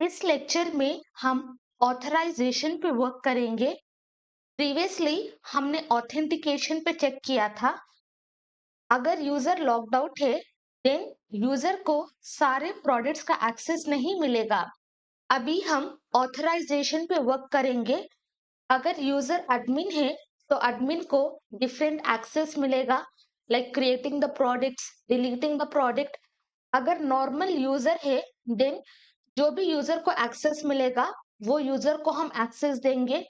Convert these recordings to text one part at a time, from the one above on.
इस लेक्चर में हम ऑथराइजेशन पे वर्क करेंगे। प्रीवियसली हमने ऑथेंटिकेशन पे चेक किया था। अगर यूजर लॉग्ड आउट है देन यूजर को सारे प्रोडक्ट्स का एक्सेस नहीं मिलेगा। अभी हम ऑथराइजेशन पे वर्क करेंगे। अगर यूजर एडमिन है तो एडमिन को डिफरेंट एक्सेस मिलेगा, like creating the products, deleting the product. अगर नॉर्मल यूजर है देन जो भी यूजर को एक्सेस मिलेगा वो यूजर को हम एक्सेस देंगे।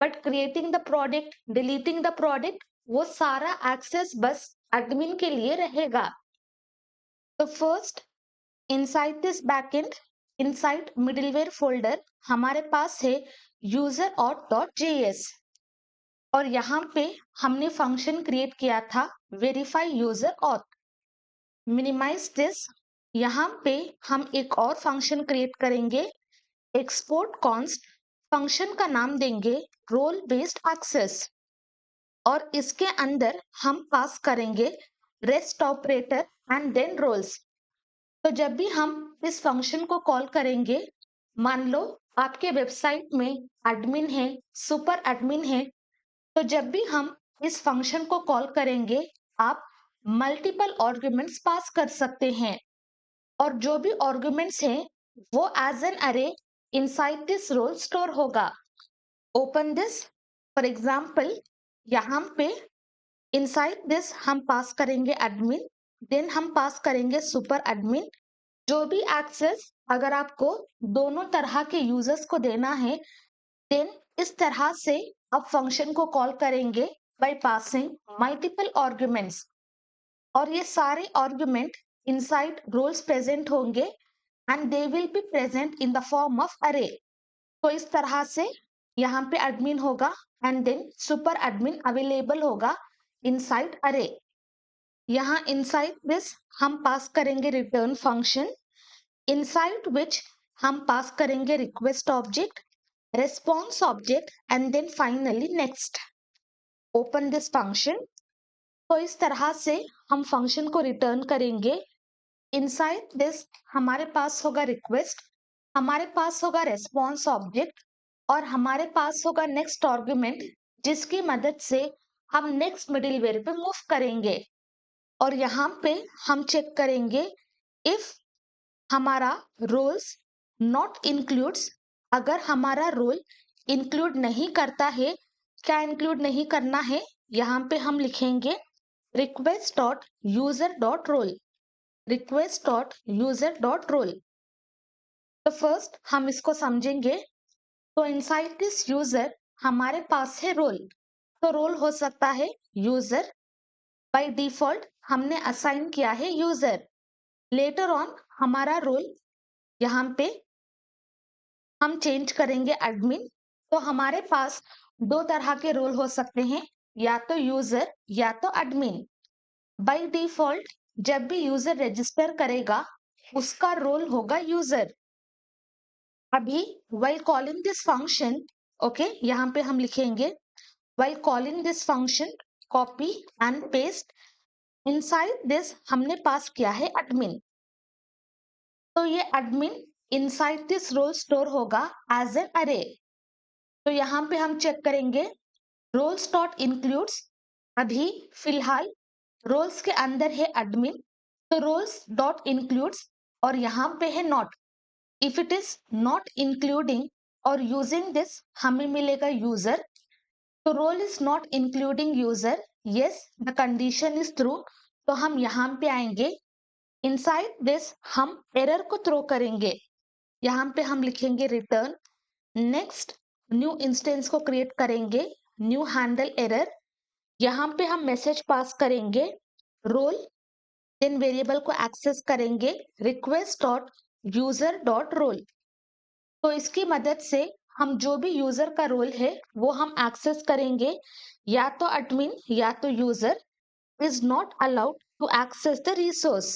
But creating the product, deleting the product, वो सारा एक्सेस बस एडमिन के लिए रहेगा। तो first, inside this backend, inside middleware folder हमारे पास है यूजर ऑथ डॉट जेएस और यहाँ पे हमने फंक्शन क्रिएट किया था verify user auth. Minimise this, यहाँ पे हम एक और फंक्शन क्रिएट करेंगे एक्सपोर्ट कॉन्स्ट। फंक्शन का नाम देंगे रोल बेस्ड एक्सेस और इसके अंदर हम पास करेंगे rest operator and then roles. तो जब भी हम इस फंक्शन को कॉल करेंगे, मान लो आपके वेबसाइट में एडमिन है, सुपर एडमिन है, तो जब भी हम इस फंक्शन को कॉल करेंगे आप मल्टीपल आर्गुमेंट्स पास कर सकते हैं और जो भी आर्गुमेंट्स हैं वो एज एन अरे इनसाइड दिस रोल स्टोर होगा। ओपन दिस, फॉर एग्जाम्पल यहाँ पे इनसाइड दिस हम पास करेंगे एडमिन, देन हम पास करेंगे सुपर एडमिन। जो भी एक्सेस अगर आपको दोनों तरह के यूजर्स को देना है देन इस तरह से आप फंक्शन को कॉल करेंगे बाय पासिंग मल्टीपल आर्गुमेंट्स और ये सारे आर्गुमेंट इनसाइड रोल्स प्रेजेंट होंगे and they will be present in the form of array. तो इस तरह से यहाँ पे एडमिन होगा and then super admin available होगा इनसाइड अरे। यहाँ इनसाइड दिस हम पास करेंगे रिटर्न फंक्शन, इनसाइड विच हम पास करेंगे request object, response object and then finally next. Open this function. तो इस तरह से हम फंक्शन को रिटर्न करेंगे। इनसाइड दिस हमारे पास होगा रिक्वेस्ट, हमारे पास होगा रेस्पॉन्स ऑब्जेक्ट और हमारे पास होगा नेक्स्ट आर्गुमेंट जिसकी मदद से हम नेक्स्ट मिडिलवेयर पे मूव करेंगे। और यहाँ पे हम चेक करेंगे इफ हमारा रोल्स नॉट इंक्लूड्स, अगर हमारा रोल इंक्लूड नहीं करता है, क्या इंक्लूड नहीं करना है, यहाँ पे हम लिखेंगे request dot user dot roll, request dot user dot roll. तो फर्स्ट हम इसको समझेंगे। तो इनसाइड दिस यूजर हमारे पास है रोल, तो रोल हो सकता है यूजर। बाय डिफॉल्ट हमने असाइन किया है यूजर। लेटर ऑन हमारा रोल यहाँ पे हम चेंज करेंगे एडमिन। तो हमारे पास दो तरह के रोल हो सकते हैं, या तो यूजर या तो एडमिन। बाय डिफॉल्ट जब भी यूजर रजिस्टर करेगा उसका रोल होगा यूजर। अभी while calling this function, okay यहाँ पे हम लिखेंगे while calling this function copy and paste, inside this हमने पास किया है admin। तो ये admin inside this roll store होगा एज एन अरे। तो यहाँ पे हम चेक करेंगे roles डॉट includes, अभी फिलहाल roles के अंदर है admin, तो roles डॉट includes और यहाँ पे है not। If it is not including or using this हमें मिलेगा user। तो role is not including user, yes the condition is true। तो हम यहाँ पे आएंगे, inside this हम error को थ्रो करेंगे, यहाँ पे हम लिखेंगे return। next न्यू इंस्टेंस को क्रिएट करेंगे, न्यू हैंडल एरर। यहाँ पे हम मैसेज पास करेंगे रोल, देन वेरिएबल को एक्सेस करेंगे request dot user dot roll. तो इसकी मदद से हम जो भी यूजर का रोल है वो हम एक्सेस करेंगे, या तो एडमिन या तो user is not allowed to access the resource.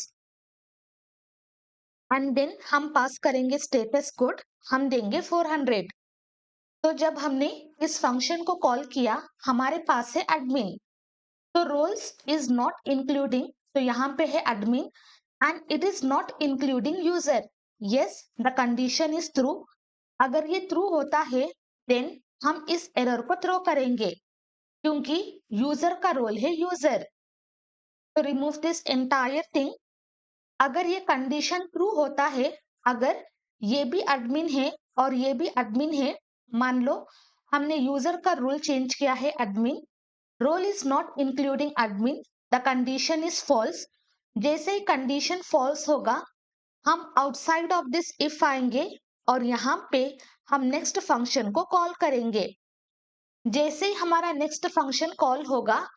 And then हम पास करेंगे स्टेटस कोड, हम देंगे 400। तो जब हमने इस फंक्शन को कॉल किया हमारे पास है एडमिन, तो रोल्स इज नॉट इंक्लूडिंग, तो यहाँ पे है admin and it is not including user. Yes the condition is true. अगर ये ट्रू होता है देन हम इस एरर को थ्रो करेंगे क्योंकि यूजर का रोल है यूजर। तो रिमूव दिस एंटायर थिंग। अगर ये कंडीशन ट्रू होता है, अगर ये भी एडमिन है और ये भी एडमिन है, मान लो हमने यूजर का रोल चेंज किया है admin, role is not including admin, the condition is false. जैसे ही कंडीशन फॉल्स होगा हम आउटसाइड ऑफ दिस इफ आएंगे और यहाँ पे हम नेक्स्ट फंक्शन को कॉल करेंगे। जैसे ही हमारा नेक्स्ट फंक्शन कॉल होगा,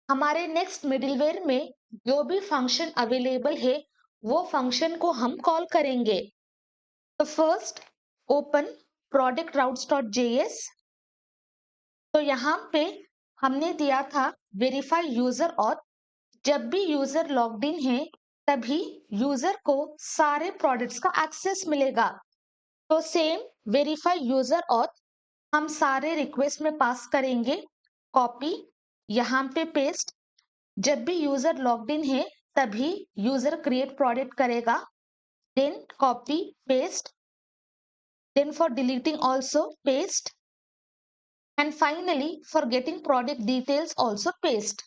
हमारे नेक्स्ट मिडिलवेयर में जो भी फंक्शन अवेलेबल है वो फंक्शन को हम कॉल करेंगे। तो first open product routes dot JS. तो यहाँ पे हमने दिया था वेरीफाई यूजर ऑथ। जब भी यूजर लॉग्ड इन है तभी यूजर को सारे प्रोडक्ट्स का एक्सेस मिलेगा। तो सेम वेरीफाई यूजर ऑथ हम सारे रिक्वेस्ट में पास करेंगे, कॉपी यहाँ पे पेस्ट। जब भी यूजर लॉग्ड इन है तभी यूजर क्रिएट प्रोडक्ट करेगा, then copy paste, then for deleting also paste, and finally for getting product details also paste।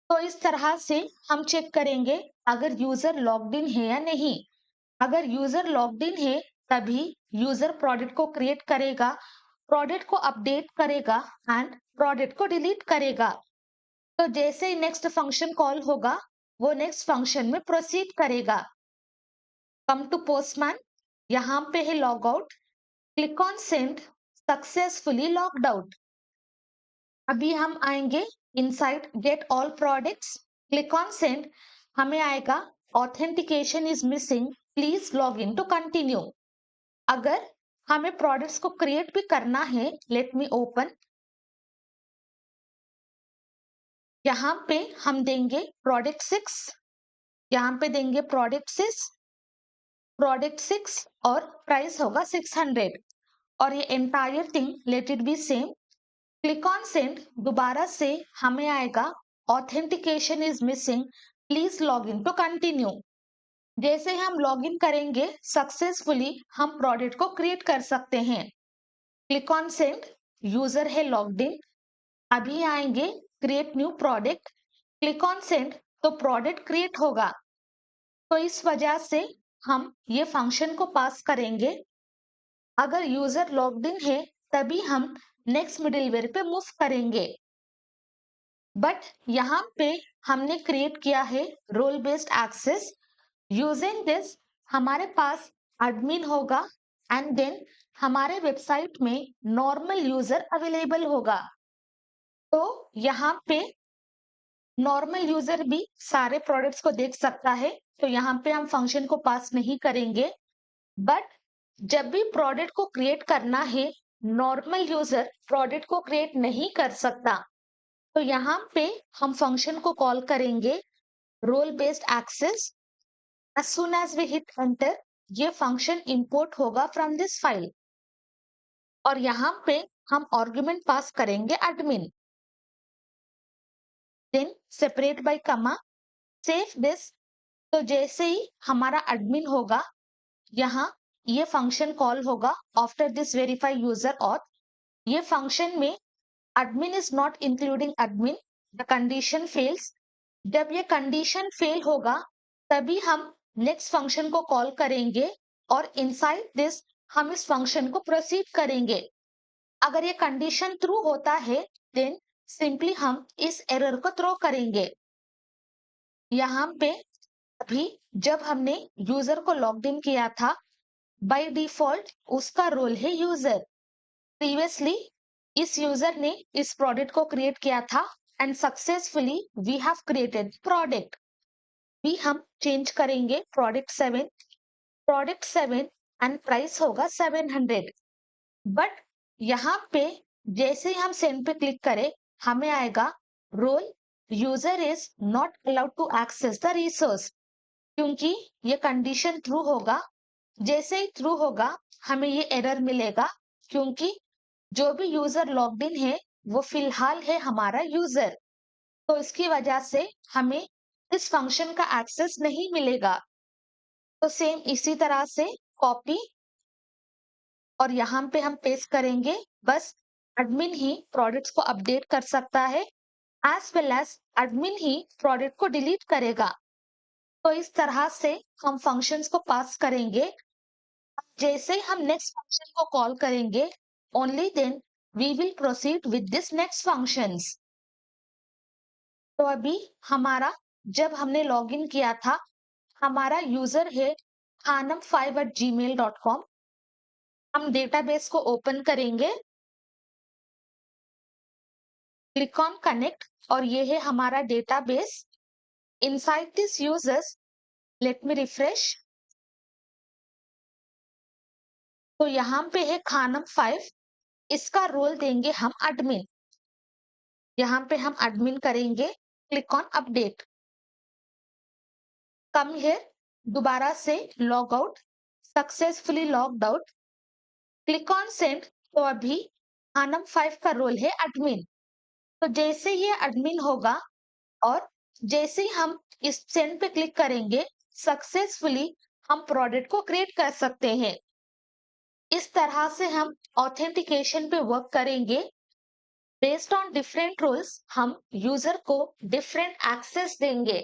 तो इस तरह से हम चेक करेंगे अगर यूजर लॉग्ड इन है या नहीं। अगर यूजर लॉग्ड इन है तभी यूजर प्रोडक्ट को क्रिएट करेगा, प्रोडक्ट को अपडेट करेगा एंड प्रोडक्ट को डिलीट करेगा। तो जैसे ही नेक्स्ट फंक्शन कॉल होगा वो नेक्स्ट फंक्शन में प्रोसीड करेगा। कम टू पोस्टमैन, यहाँ पे है log out, click on send, successfully logged out. अभी हम आएंगे inside get all products, click on send, हमें आएगा authentication is missing, please log in to continue. अगर हमें प्रोडक्ट्स को क्रिएट भी करना है, लेट मी ओपन। यहाँ पे हम देंगे प्रोडक्ट 6, यहाँ पे देंगे प्रोडक्ट 6 और प्राइस होगा 600 और ये entire thing let it be same. Click on send, दोबारा से हमें आएगा authentication is missing, please log in to continue. जैसे हम लॉग इन करेंगे सक्सेसफुली हम प्रोडक्ट को क्रिएट कर सकते हैं। क्लिक ऑन सेंड, यूजर है लॉग्ड इन। अभी आएंगे create new product, click on send, तो प्रोडक्ट क्रिएट होगा। तो इस वजह से हम ये फंक्शन को पास करेंगे। अगर यूजर लॉग्ड इन है तभी हम नेक्स्ट मिडिलवेयर पे मूव करेंगे। बट यहाँ पे हमने क्रिएट किया है role based access. Using this हमारे पास एडमिन होगा एंड देन हमारे वेबसाइट में नॉर्मल यूजर अवेलेबल होगा। तो यहाँ पे नॉर्मल यूजर भी सारे प्रोडक्ट्स को देख सकता है, तो यहाँ पे हम फंक्शन को पास नहीं करेंगे। बट जब भी प्रोडक्ट को क्रिएट करना है, नॉर्मल यूजर प्रोडक्ट को क्रिएट नहीं कर सकता, तो यहाँ पे हम फंक्शन को कॉल करेंगे role based access. As soon as we hit enter ये फंक्शन इंपोर्ट होगा फ्रॉम दिस फाइल और यहाँ पे हम आर्गुमेंट पास करेंगे admin, then separate by comma, save this. तो जैसे ही हमारा एडमिन होगा यहाँ ये फंक्शन कॉल होगा after this verify user auth. ये फंक्शन में admin is not including admin, the condition fails. जब ये कंडीशन फेल होगा तभी हम नेक्स्ट फंक्शन को कॉल करेंगे और इनसाइड दिस हम इस फंक्शन को प्रोसीड करेंगे। अगर ये कंडीशन ट्रू होता है देन सिंपली हम इस एरर को थ्रो करेंगे। यहाँ पे अभी जब हमने यूजर को लॉग्ड इन किया था बाय डिफॉल्ट उसका रोल है यूजर। प्रीवियसली इस यूजर ने इस प्रोडक्ट को क्रिएट किया था and successfully we have created product. भी हम चेंज करेंगे प्रोडक्ट 7 एंड प्राइस होगा 700। बट यहाँ पे जैसे ही हम सेंड पे क्लिक करें हमें आएगा role user is not allowed to access the resource, क्योंकि ये कंडीशन ट्रू होगा। जैसे ही ट्रू होगा हमें ये एरर मिलेगा क्योंकि जो भी यूजर लॉग्ड इन है वो फिलहाल है हमारा यूजर, तो इसकी वजह से हमें इस फंक्शन का एक्सेस नहीं मिलेगा। तो सेम इसी तरह से कॉपी और यहाँ पे हम पेस्ट करेंगे। बस एडमिन ही प्रोडक्ट्स को अपडेट कर सकता है, एज वेल एज एडमिन ही प्रोडक्ट को डिलीट करेगा। तो इस तरह से हम फंक्शंस को पास करेंगे। जैसे ही हम नेक्स्ट फंक्शन को कॉल करेंगे, only then we will proceed with this next functions. तो अभी हमारा, जब हमने लॉगिन किया था, हमारा यूजर है khanam5@gmail.com। हम डेटाबेस को ओपन करेंगे, क्लिक ऑन कनेक्ट और ये है हमारा database. Inside this users, let me refresh. तो यहाँ पे है खानम5, इसका रोल देंगे हम एडमिन। यहाँ पे हम एडमिन करेंगे, click on update. Come here, दोबारा से log out, successfully logged out, click on send. तो अभी खानम5 का रोल है एडमिन। तो जैसे ये एडमिन होगा और जैसे ही हम इस सेंड पे क्लिक करेंगे, सक्सेसफुली हम प्रोडक्ट को क्रिएट कर सकते हैं। इस तरह से हम ऑथेंटिकेशन पे वर्क करेंगे। बेस्ड ऑन डिफरेंट रूल्स हम यूजर को डिफरेंट एक्सेस देंगे।